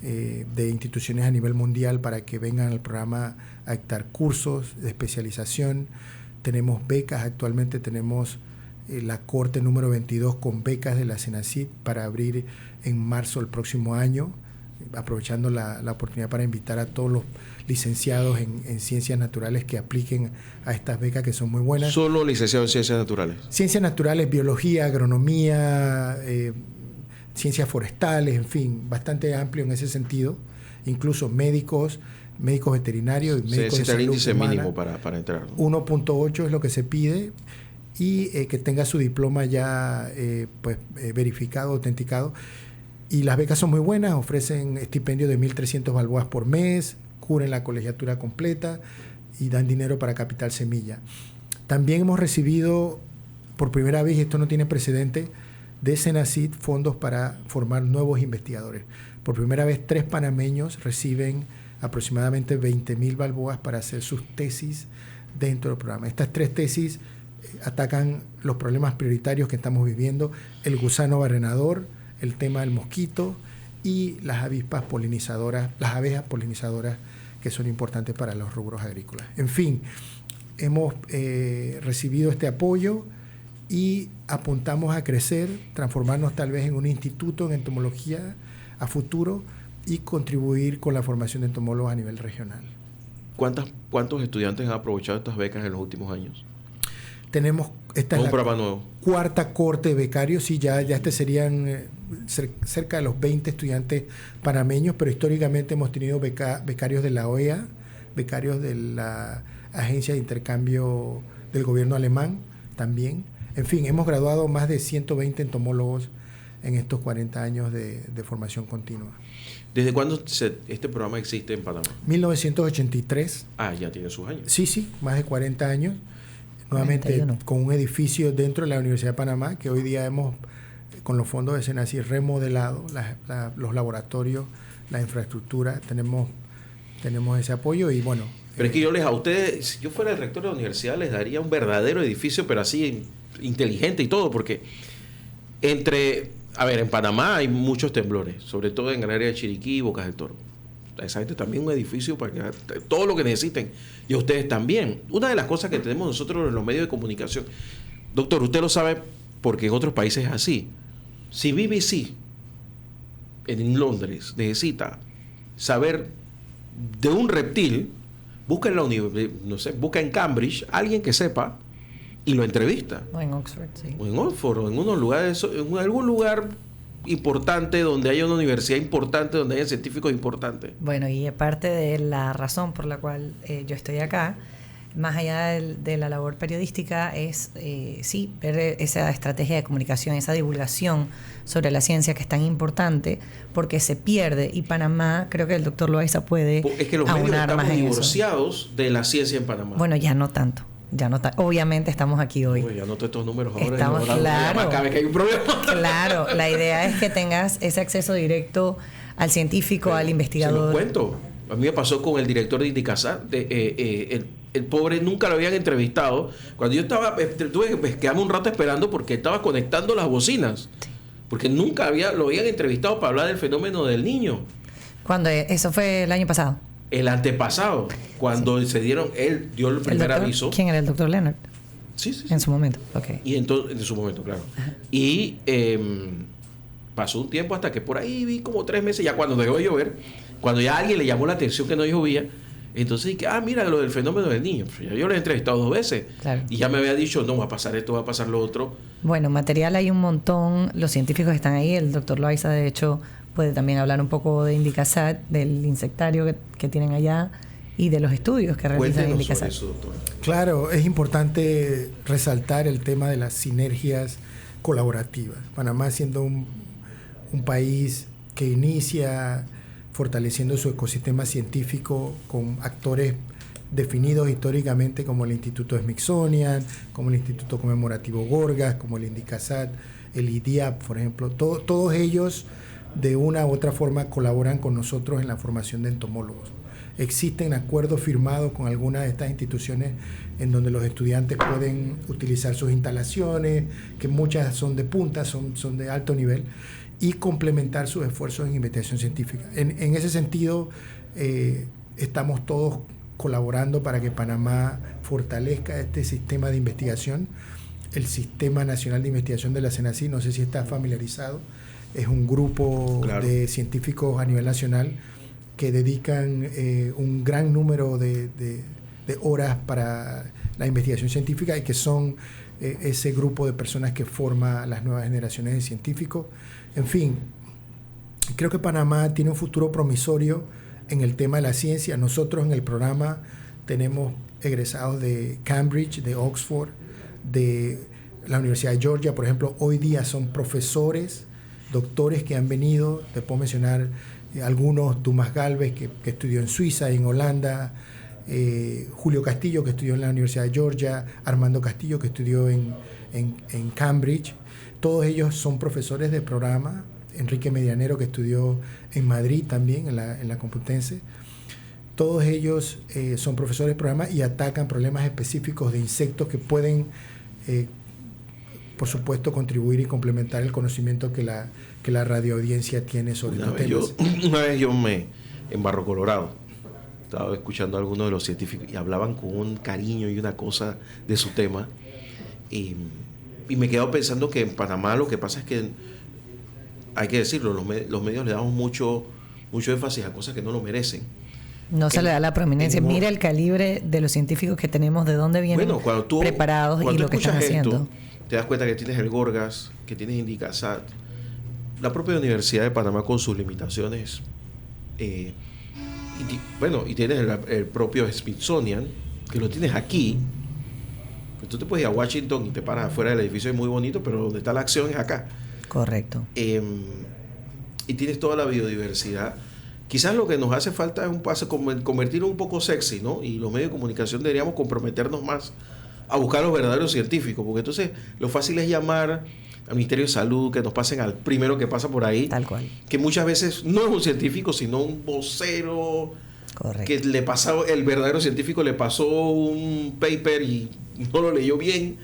de instituciones a nivel mundial para que vengan al programa a dictar cursos de especialización. Tenemos becas, actualmente tenemos la corte número 22 con becas de la CENACYT para abrir en marzo del próximo año, aprovechando la oportunidad para invitar a todos los licenciados en ciencias naturales que apliquen a estas becas que son muy buenas. Solo licenciados en ciencias naturales. Ciencias naturales, biología, agronomía, ciencias forestales, en fin, bastante amplio en ese sentido. Incluso médicos veterinarios y médicos de salud humana. Se necesita el índice mínimo para entrar, ¿no? 1.8 es lo que se pide, y que tenga su diploma ya verificado, autenticado. Y las becas son muy buenas, ofrecen estipendio de 1.300 balboas por mes, cubren la colegiatura completa y dan dinero para capital semilla. También hemos recibido por primera vez, y esto no tiene precedente, de CENACYT fondos para formar nuevos investigadores. Por primera vez 3 panameños reciben aproximadamente 20.000 balboas para hacer sus tesis dentro del programa. Estas 3 tesis atacan los problemas prioritarios que estamos viviendo: el gusano barrenador, el tema del mosquito y las avispas polinizadoras, las abejas polinizadoras, que son importantes para los rubros agrícolas. En fin, hemos recibido este apoyo y apuntamos a crecer, transformarnos tal vez en un instituto en entomología a futuro y contribuir con la formación de entomólogos a nivel regional. ¿Cuántos estudiantes han aprovechado estas becas en los últimos años? Tenemos, esta es la nuevo. Cuarta corte de becarios, y ya serían cerca de los 20 estudiantes panameños, pero históricamente hemos tenido becarios de la OEA, becarios de la Agencia de Intercambio del Gobierno Alemán también. En fin, hemos graduado más de 120 entomólogos en estos 40 años de formación continua. ¿Desde cuándo este programa existe en Panamá? 1983. Ah, ya tiene sus años. Sí, más de 40 años. nuevamente 91. con un edificio dentro de la Universidad de Panamá, que hoy día hemos, con los fondos de SENACI, remodelado los laboratorios, la infraestructura, tenemos ese apoyo y bueno. Pero es que a ustedes, si yo fuera el rector de la universidad, les daría un verdadero edificio, pero así inteligente y todo, porque en Panamá hay muchos temblores, sobre todo en el área de Chiriquí y Bocas del Toro. Esa gente también un edificio para que todo lo que necesiten, y ustedes también. Una de las cosas que tenemos nosotros en los medios de comunicación, doctor, usted lo sabe porque en otros países es así. Si BBC en Londres necesita saber de un reptil, busca en Cambridge alguien que sepa y lo entrevista. O en Oxford, sí. O en Oxford, o en unos lugares, en algún lugar importante, donde haya una universidad importante, donde haya científicos importantes. Bueno, y parte de la razón por la cual yo estoy acá, más allá de la labor periodística, es ver esa estrategia de comunicación, esa divulgación sobre la ciencia que es tan importante, porque se pierde, y Panamá, creo que el doctor Loaiza puede es que los medios aunar estamos más en divorciados eso. De la ciencia en Panamá. Bueno, ya no tanto. Obviamente estamos aquí hoy. Ya noto estos números ahora. Estamos, claro. Cada vez que hay un problema. Claro, la idea es que tengas ese acceso directo al científico, al investigador. Se lo cuento. A mí me pasó con el director de Indicasat. El pobre nunca lo habían entrevistado. Cuando yo tuve que quedarme un rato esperando porque estaba conectando las bocinas. Porque nunca lo habían entrevistado para hablar del fenómeno del niño. ¿Cuándo? Eso fue el año pasado. El antepasado, cuando él dio el primer aviso. ¿Quién era el doctor Leonard? Sí. En su momento, ok. Y entonces, en su momento, claro. Ajá. Y pasó un tiempo hasta que por ahí vi como 3 meses, ya cuando dejó de llover, cuando ya alguien le llamó la atención que no llovía, entonces dije, mira lo del fenómeno del niño. Pues ya yo lo he entrevistado 2 veces. Claro. Y ya me había dicho, no, va a pasar esto, va a pasar lo otro. Bueno, material hay un montón, los científicos están ahí, el doctor Loaiza, de hecho, puede también hablar un poco de Indicasat, del insectario que tienen allá y de los estudios que realizan Indicasat. Claro, es importante resaltar el tema de las sinergias colaborativas. Panamá siendo un país que inicia fortaleciendo su ecosistema científico con actores definidos históricamente como el Instituto Smithsonian, como el Instituto Conmemorativo Gorgas, como el Indicasat, el IDIAP, por ejemplo. Todos ellos de una u otra forma colaboran con nosotros en la formación de entomólogos. Existen acuerdos firmados con algunas de estas instituciones en donde los estudiantes pueden utilizar sus instalaciones, que muchas son de punta, son de alto nivel, y complementar sus esfuerzos en investigación científica. En ese sentido, estamos todos colaborando para que Panamá fortalezca este sistema de investigación. El Sistema Nacional de Investigación de la SENACI, no sé si está familiarizado, es un grupo de científicos a nivel nacional que dedican un gran número de horas para la investigación científica y que son ese grupo de personas que forma las nuevas generaciones de científicos. En fin, creo que Panamá tiene un futuro promisorio en el tema de la ciencia. Nosotros en el programa tenemos egresados de Cambridge, de Oxford, de la Universidad de Georgia, por ejemplo. Hoy día son profesores, doctores que han venido, te puedo mencionar algunos, Dumas Galvez, que estudió en Suiza, en Holanda, Julio Castillo, que estudió en la Universidad de Georgia, Armando Castillo, que estudió en Cambridge. Todos ellos son profesores de programa. Enrique Medianero, que estudió en Madrid también, en la Complutense. Todos ellos son profesores de programa y atacan problemas específicos de insectos que pueden, por supuesto, contribuir y complementar el conocimiento que la radioaudiencia tiene sobre estos temas. Una vez yo en Barro Colorado estaba escuchando a algunos de los científicos y hablaban con un cariño y una cosa de su tema, y me quedo pensando que en Panamá lo que pasa es que, hay que decirlo, los medios le damos mucho énfasis a cosas que no lo merecen. No se le da la prominencia. Mira el calibre de los científicos que tenemos, de dónde vienen preparados y lo que están haciendo. Te das cuenta que tienes el Gorgas, que tienes Indicasat, la propia Universidad de Panamá con sus limitaciones, y tienes el propio Smithsonian, que lo tienes aquí. Tú te puedes ir a Washington y te paras afuera del edificio, es muy bonito, pero donde está la acción es acá. Correcto. Y tienes toda la biodiversidad. Quizás lo que nos hace falta es convertirlo un poco sexy, ¿no? Y los medios de comunicación deberíamos comprometernos más a buscar a los verdaderos científicos, porque entonces lo fácil es llamar al Ministerio de Salud, que nos pasen al primero que pasa por ahí. Tal cual. Que muchas veces no es un científico, sino un vocero. Correcto. Que le pasó, el verdadero científico le pasó un paper y no lo leyó bien.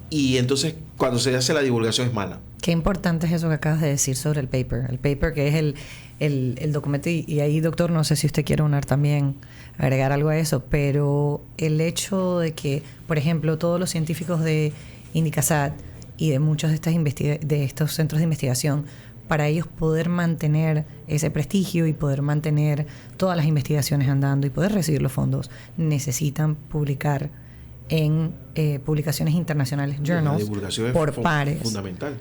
Y entonces cuando se hace la divulgación es mala. Qué importante es eso que acabas de decir sobre el paper. El paper que es el documento, y ahí, doctor, no sé si usted quiere unir también, agregar algo a eso, pero el hecho de que, por ejemplo, todos los científicos de Indicasat y de muchos de estos centros de investigación, para ellos poder mantener ese prestigio y poder mantener todas las investigaciones andando y poder recibir los fondos, necesitan publicar en publicaciones internacionales, journals, por pares. Fundamental.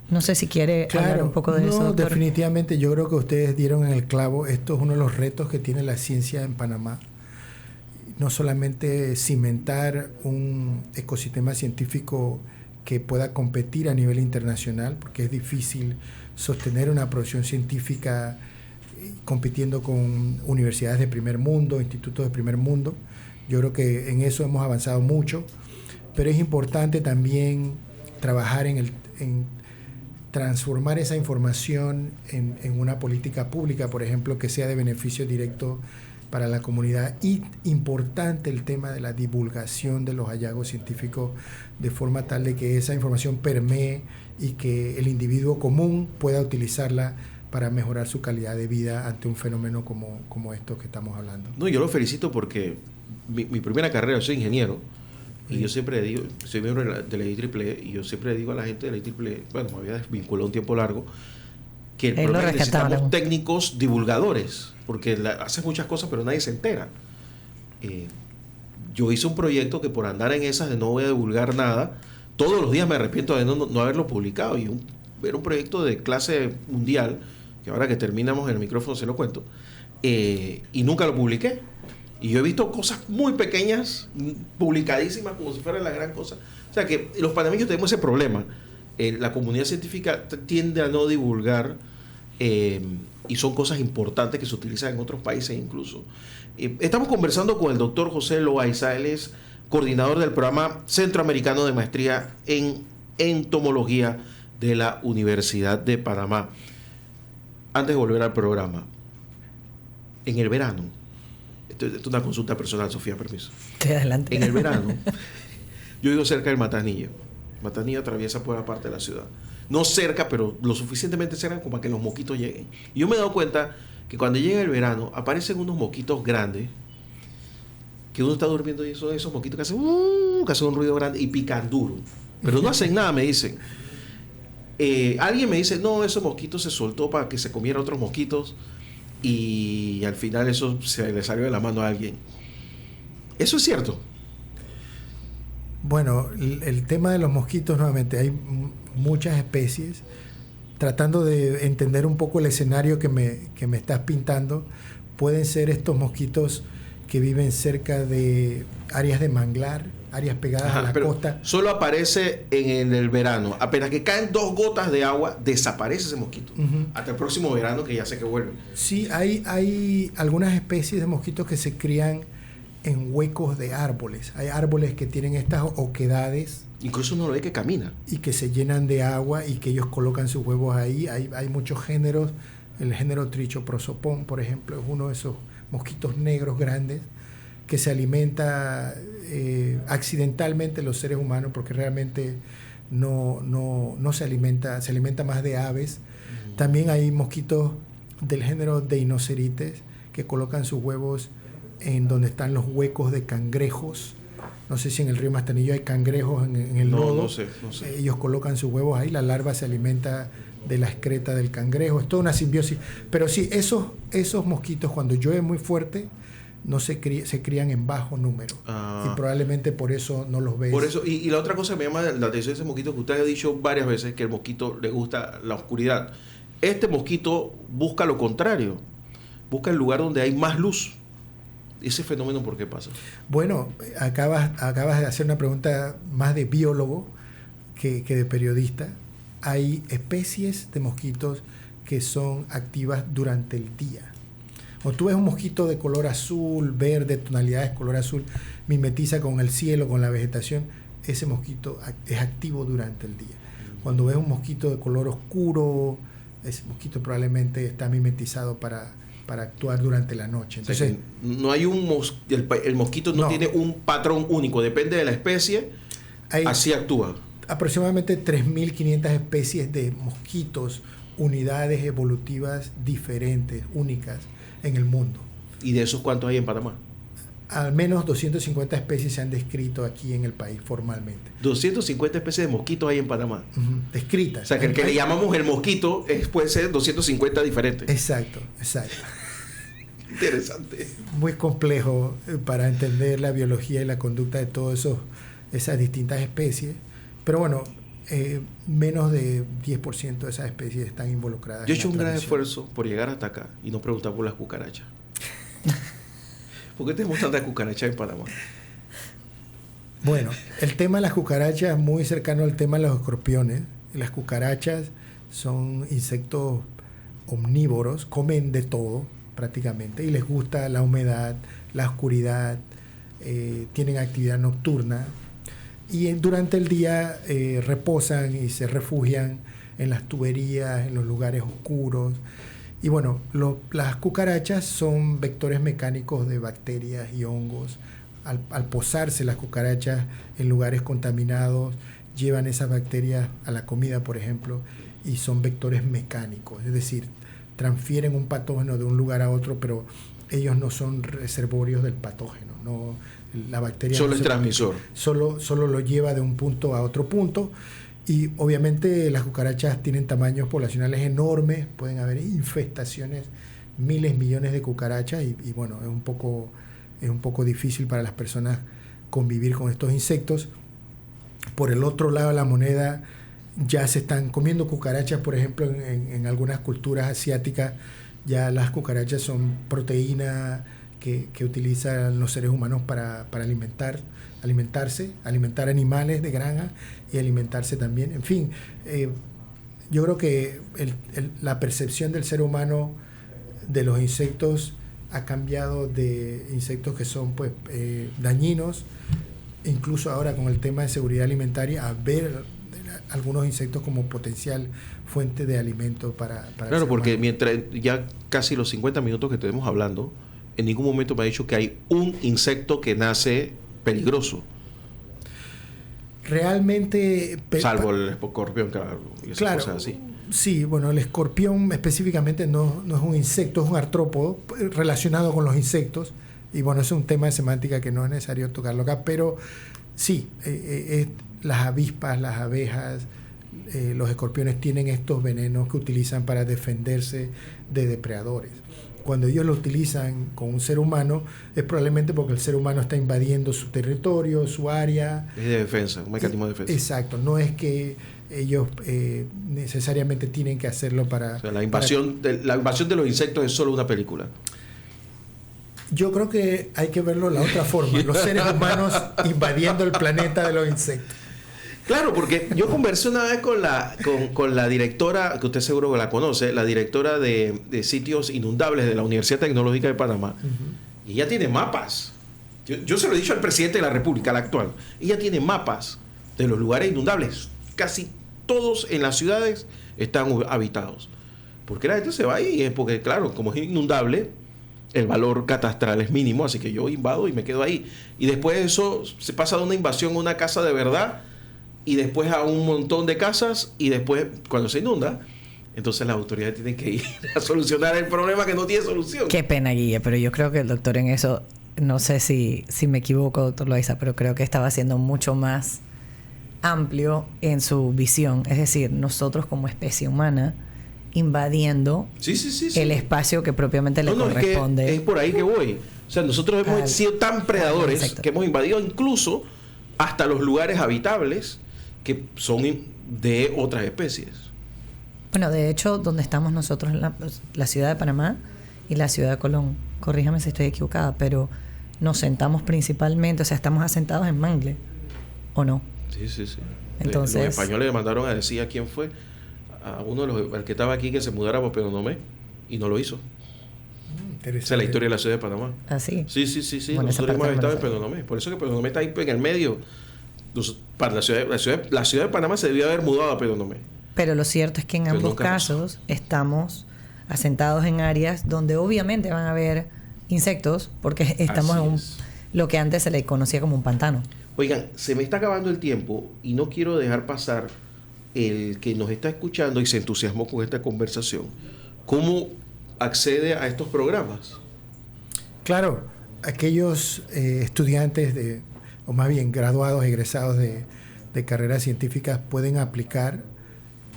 No sé si quiere hablar un poco de eso, doctor. Definitivamente, yo creo que ustedes dieron en el clavo. Esto es uno de los retos que tiene la ciencia en Panamá. No solamente cimentar un ecosistema científico que pueda competir a nivel internacional, porque es difícil sostener una producción científica compitiendo con universidades de primer mundo, institutos de primer mundo. Yo creo que en eso hemos avanzado mucho, pero es importante también trabajar en transformar esa información en una política pública, por ejemplo, que sea de beneficio directo para la comunidad. Y importante el tema de la divulgación de los hallazgos científicos de forma tal de que esa información permee y que el individuo común pueda utilizarla para mejorar su calidad de vida ante un fenómeno como esto que estamos hablando. No, yo lo felicito porque mi primera carrera, soy ingeniero, y yo siempre digo, soy miembro de la IEEE, y yo siempre digo a la gente de la IEEE, bueno, me había desvinculado un tiempo largo, que el problema es que necesitamos técnicos divulgadores, porque haces muchas cosas pero nadie se entera. Yo hice un proyecto que por andar en esas de no voy a divulgar nada, todos los días me arrepiento de no haberlo publicado, y era un proyecto de clase mundial, que ahora que terminamos en el micrófono se lo cuento, y nunca lo publiqué. Y yo he visto cosas muy pequeñas, publicadísimas, como si fuera la gran cosa. O sea que los panameños tenemos ese problema. La comunidad científica tiende a no divulgar, y son cosas importantes que se utilizan en otros países incluso. Estamos conversando con el doctor José Loaiza. Él es coordinador del programa Centroamericano de Maestría en Entomología de la Universidad de Panamá. Antes de volver al programa, en el verano, esto es una consulta personal, Sofía, permiso. Adelante. En el verano, yo vivo cerca del Matanillo. Matanillo atraviesa por la parte de la ciudad. No cerca, pero lo suficientemente cerca como para que los mosquitos lleguen. Y yo me he dado cuenta que cuando llega el verano, aparecen unos mosquitos grandes, que uno está durmiendo y esos mosquitos que hacen un ruido grande y pican duro. Pero no hacen nada, me dicen. Alguien me dice, no, esos mosquitos se soltó para que se comieran otros mosquitos, y al final eso se le salió de la mano a alguien. ¿Eso es cierto? Bueno, el tema de los mosquitos, nuevamente, hay muchas especies. Tratando de entender un poco el escenario que me estás pintando, pueden ser estos mosquitos que viven cerca de áreas de manglar, áreas pegadas a la costa. Solo aparece en el verano. Apenas que caen 2 gotas de agua, desaparece ese mosquito. Hasta el próximo verano, que ya sé que vuelve. Sí, hay algunas especies de mosquitos que se crían en huecos de árboles. Hay árboles que tienen estas oquedades. Incluso uno lo ve que camina. Y que se llenan de agua y que ellos colocan sus huevos ahí. Hay muchos géneros. El género Trichoprosopon, por ejemplo, es uno de esos mosquitos negros grandes que se alimenta accidentalmente los seres humanos, porque realmente no se alimenta más de aves. También hay mosquitos del género Deinoceretes que colocan sus huevos en donde están los huecos de cangrejos. No sé si en el río Matanillo hay cangrejos en el lodo. No sé. Ellos colocan sus huevos ahí, la larva se alimenta de la excreta del cangrejo. Es toda una simbiosis. Pero sí, esos mosquitos, cuando llueve muy fuerte, no se crían en bajo número. Y probablemente por eso no los ves. Por eso, y la otra cosa que me llama la atención de ese mosquito, que usted ha dicho varias veces que el mosquito le gusta la oscuridad. Este mosquito busca lo contrario. Busca el lugar donde hay más luz. ¿Ese fenómeno por qué pasa? Bueno, acabas de hacer una pregunta más de biólogo que de periodista. Hay especies de mosquitos que son activas durante el día. Cuando tú ves un mosquito de color azul, verde, tonalidades color azul, mimetiza con el cielo, con la vegetación, ese mosquito es activo durante el día. Cuando ves un mosquito de color oscuro, ese mosquito probablemente está mimetizado para actuar durante la noche. Entonces, o sea, no hay el mosquito no tiene un patrón único, depende de la especie, así actúa. Aproximadamente 3.500 especies de mosquitos, unidades evolutivas diferentes, únicas en el mundo. ¿Y de esos cuántos hay en Panamá? Al menos 250 especies se han descrito aquí en el país formalmente. 250 especies de mosquitos hay en Panamá. Descritas. O sea, que el que le llamamos el mosquito puede ser 250 diferentes. Exacto. Interesante. Muy complejo para entender la biología y la conducta de todas esas distintas especies. Pero bueno, menos de 10% de esas especies están involucradas. Yo he hecho un gran esfuerzo por llegar hasta acá y no preguntar por las cucarachas. ¿Por qué tenemos tantas cucarachas en Panamá? Bueno, el tema de las cucarachas es muy cercano al tema de los escorpiones. Las cucarachas son insectos omnívoros, comen de todo prácticamente y les gusta la humedad, la oscuridad, tienen actividad nocturna y durante el día reposan y se refugian en las tuberías, en los lugares oscuros. Y bueno, las cucarachas son vectores mecánicos de bacterias y hongos. Al posarse las cucarachas en lugares contaminados, llevan esas bacterias a la comida, por ejemplo, y son vectores mecánicos. Es decir, transfieren un patógeno de un lugar a otro, pero ellos no son reservorios del patógeno. No, la bacteria solo es transmisor. Solo lo lleva de un punto a otro punto. Y obviamente las cucarachas tienen tamaños poblacionales enormes, pueden haber infestaciones, miles, millones de cucarachas y bueno, es un poco difícil para las personas convivir con estos insectos. Por el otro lado de la moneda ya se están comiendo cucarachas, por ejemplo, en algunas culturas asiáticas ya las cucarachas son proteína que utilizan los seres humanos para alimentarse, alimentar animales de granja y alimentarse también. En fin, yo creo que la percepción del ser humano de los insectos ha cambiado de insectos que son dañinos, incluso ahora con el tema de seguridad alimentaria, a ver algunos insectos como potencial fuente de alimento para claro, porque mientras ya casi los 50 minutos que tenemos hablando, en ningún momento me ha dicho que hay un insecto que nace peligroso. Realmente... Salvo el escorpión, claro, y esas claro, cosas así. Sí, bueno, el escorpión específicamente no es un insecto, es un artrópodo relacionado con los insectos. Y bueno, es un tema de semántica que no es necesario tocarlo acá, pero sí, las avispas, las abejas, los escorpiones tienen estos venenos que utilizan para defenderse de depredadores. Cuando ellos lo utilizan con un ser humano, es probablemente porque el ser humano está invadiendo su territorio, su área. Es de defensa, un mecanismo de defensa. Exacto, no es que ellos necesariamente tienen que hacerlo para... O sea, la invasión de los insectos es solo una película. Yo creo que hay que verlo de la otra forma, los seres humanos invadiendo el planeta de los insectos. Claro, porque yo conversé una vez con la directora, que usted seguro que la conoce, la directora de sitios inundables de la Universidad Tecnológica de Panamá. Y ella tiene mapas. Yo se lo he dicho al presidente de la República, el actual. Ella tiene mapas de los lugares inundables. Casi todos en las ciudades están habitados. ¿Por qué la gente se va ahí? Es porque, claro, como es inundable, el valor catastral es mínimo, así que yo invado y me quedo ahí. Y después de eso se pasa de una invasión a una casa de verdad, y después a un montón de casas, y después, cuando se inunda, entonces las autoridades tienen que ir a solucionar el problema que no tiene solución. Qué pena, Guille, pero yo creo que el doctor en eso, no sé si me equivoco, doctor Loaiza, pero creo que estaba siendo mucho más amplio en su visión. Es decir, nosotros como especie humana invadiendo sí. el espacio que propiamente le corresponde. Es por ahí que voy. O sea, nosotros hemos sido tan predadores que hemos invadido incluso hasta los lugares habitables que son de otras especies. Bueno, de hecho, donde estamos nosotros, la ciudad de Panamá y la ciudad de Colón, corríjame si estoy equivocada, pero nos sentamos principalmente, o sea, estamos asentados en Mangle, ¿o no? Sí. Entonces, los españoles le mandaron a decir a quién fue, a uno de los que estaba aquí, que se mudara por Penonomé, y no lo hizo. Esa es la historia de la ciudad de Panamá. ¿Ah, sí? Sí. Bueno, nosotros hemos estado en Peronomé. Por eso que Peronomé está ahí en el medio. Para la ciudad de Panamá se debió haber mudado a Peronomé. Pero lo cierto es que en ambos casos estamos asentados en áreas donde obviamente van a haber insectos, porque estamos en lo que antes se le conocía como un pantano. Oigan, se me está acabando el tiempo y no quiero dejar pasar el que nos está escuchando y se entusiasmó con esta conversación. ¿Cómo accede a estos programas? Claro, aquellos estudiantes o más bien graduados, egresados de carreras científicas pueden aplicar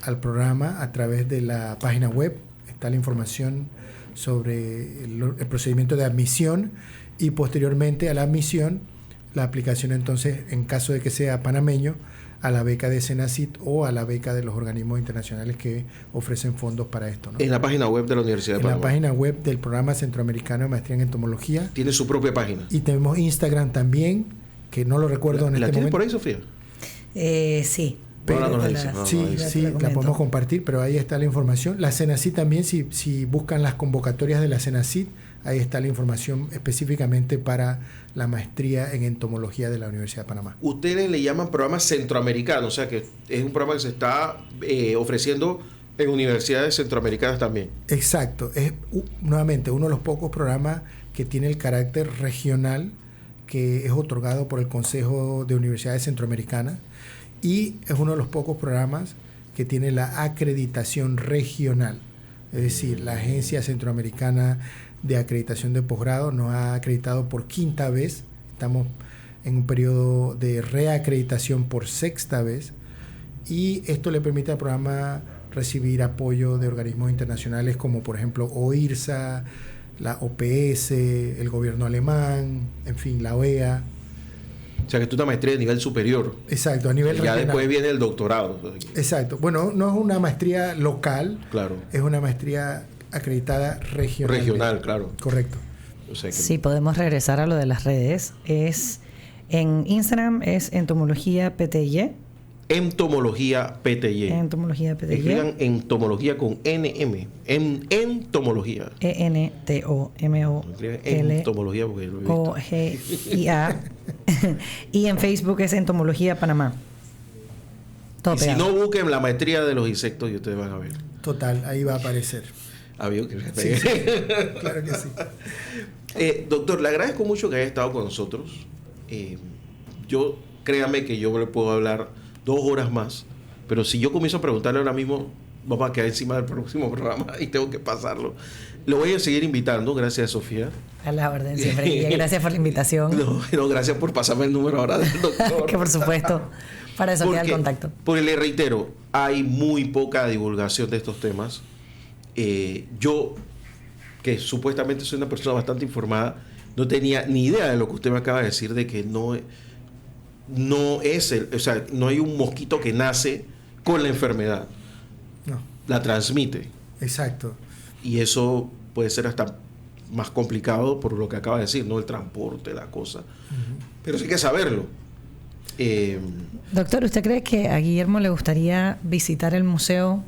al programa a través de la página web. Está la información sobre el procedimiento de admisión y posteriormente a la admisión, la aplicación entonces, en caso de que sea panameño, a la beca de Senacit o a la beca de los organismos internacionales que ofrecen fondos para esto, ¿no? En la página web de la Universidad de Panamá. En la página web del Programa Centroamericano de Maestría en Entomología. Tiene su propia página. Y tenemos Instagram también, que no lo recuerdo en este momento. ¿La tienes por ahí, Sofía? Sí. Ahora no la dice. Sí, la podemos compartir, pero ahí está la información. La Senacit también, si buscan las convocatorias de la Senacit, ahí está la información específicamente para la maestría en entomología de la Universidad de Panamá. Ustedes le llaman programa centroamericano, o sea que es un programa que se está ofreciendo en universidades centroamericanas también. Exacto, es nuevamente uno de los pocos programas que tiene el carácter regional, que es otorgado por el Consejo de Universidades Centroamericanas, y es uno de los pocos programas que tiene la acreditación regional, es decir, la Agencia Centroamericana de Acreditación de Posgrado nos ha acreditado por 5ª vez, estamos en un periodo de reacreditación por 6ª vez, y esto le permite al programa recibir apoyo de organismos internacionales como por ejemplo OIRSA, la OPS, el gobierno alemán, en fin, la OEA. O sea que es una maestría de nivel superior. Exacto, a nivel regional. Ya después viene el doctorado. Exacto. Bueno, no es una maestría local, claro, es una maestría acreditada regional. Regional, claro. Correcto. O sea que... Sí, podemos regresar a lo de las redes. En Instagram es entomología PTY. Entomología PTY. Entomología PTY. Escriban entomología con NM. Entomología. Entomología porque lo he visto. OGIA. Y en Facebook es Entomología Panamá. Todo y pegado. si no, busquen la maestría de los insectos y ustedes van a ver. Total, ahí va a aparecer. Sí, claro que sí. Doctor, le agradezco mucho que haya estado con nosotros. Yo, créame que yo le puedo hablar 2 horas más, pero si yo comienzo a preguntarle ahora mismo, vamos a quedar encima del próximo programa y tengo que pasarlo. Lo voy a seguir invitando, gracias Sofía. A la orden siempre. Gracias por la invitación. No, gracias por pasarme el número ahora del doctor. Que por supuesto, para eso queda el contacto. Porque le reitero, hay muy poca divulgación de estos temas. Yo, que supuestamente soy una persona bastante informada, no tenía ni idea de lo que usted me acaba de decir, de que no es o sea, no hay un mosquito que nace con la enfermedad. No. La transmite. Exacto. Y eso puede ser hasta más complicado por lo que acaba de decir, ¿no? El transporte, la cosa. Pero sí hay que saberlo. Doctor, ¿usted cree que a Guillermo le gustaría visitar el museo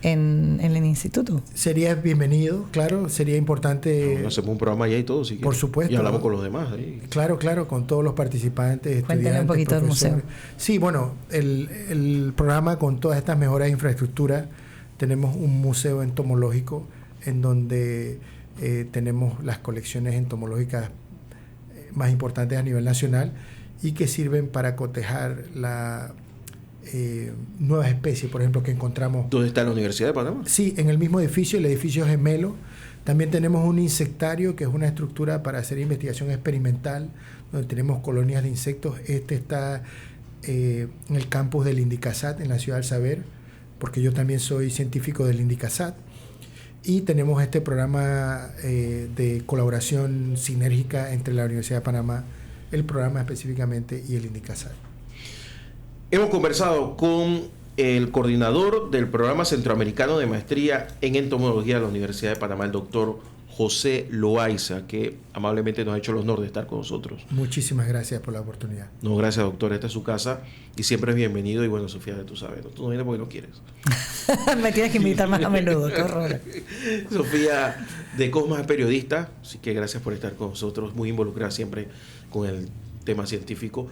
en el instituto? Sería bienvenido, claro, sería importante. No, hacemos un programa allá y todo, si por supuesto. Y hablamos con los demás. Ahí. Claro, con todos los participantes, Cuéntale estudiantes, un poquito del museo. Sí, bueno, el programa con todas estas mejoras de infraestructura, tenemos un museo entomológico en donde tenemos las colecciones entomológicas más importantes a nivel nacional y que sirven para cotejar la nuevas especies, por ejemplo, que encontramos. ¿Dónde está la Universidad de Panamá? Sí, en el mismo edificio, el edificio gemelo. También tenemos un insectario, que es una estructura para hacer investigación experimental, donde tenemos colonias de insectos. Este está en el campus del INDICASAT, en la Ciudad del Saber, porque yo también soy científico del INDICASAT. Y tenemos este programa de colaboración sinérgica entre la Universidad de Panamá, el programa específicamente, y el INDICASAT. Hemos conversado con el coordinador del Programa Centroamericano de Maestría en Entomología de la Universidad de Panamá, el doctor José Loaiza, que amablemente nos ha hecho el honor de estar con nosotros. Muchísimas gracias por la oportunidad. No, gracias, doctor. Esta es su casa y siempre es bienvenido. Y bueno, Sofía, tú sabes, tú no vienes porque no quieres. Me tienes que invitar más a menudo, qué horror. Sofía de Cosma es periodista, así que gracias por estar con nosotros, muy involucrada siempre con el tema científico.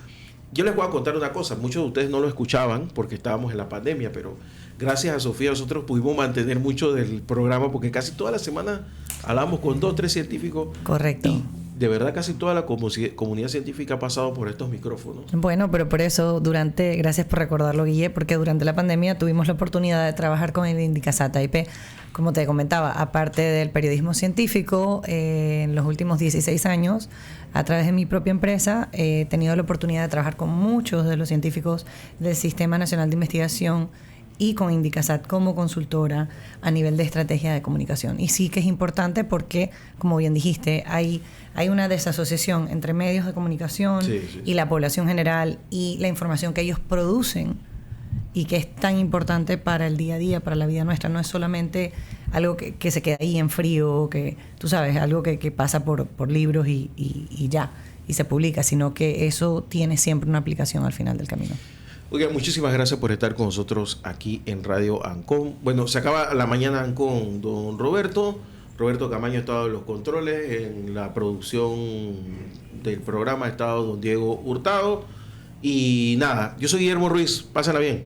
Yo les voy a contar una cosa, muchos de ustedes no lo escuchaban porque estábamos en la pandemia, pero gracias a Sofía nosotros pudimos mantener mucho del programa porque casi toda la semana hablamos con 2 o 3 científicos. Correcto. Y de verdad casi toda la comunidad científica ha pasado por estos micrófonos. Bueno, pero por eso gracias por recordarlo, Guille, porque durante la pandemia tuvimos la oportunidad de trabajar con el Indicasat IP. Como te comentaba, aparte del periodismo científico, en los últimos 16 años, a través de mi propia empresa, he tenido la oportunidad de trabajar con muchos de los científicos del Sistema Nacional de Investigación y con Indicasat como consultora a nivel de estrategia de comunicación. Y sí que es importante porque, como bien dijiste, hay una desasociación entre medios de comunicación y la población general y la información que ellos producen y que es tan importante para el día a día, para la vida nuestra. No es solamente algo que se queda ahí en frío, que tú sabes, algo que pasa por libros y ya, y se publica, sino que eso tiene siempre una aplicación al final del camino. Oiga, muchísimas gracias por estar con nosotros aquí en Radio Ancon. Bueno, se acaba la mañana Ancon, don Roberto. Roberto Camaño ha estado en los controles, en la producción del programa ha estado don Diego Hurtado. Y nada, yo soy Guillermo Ruiz, pásenla bien.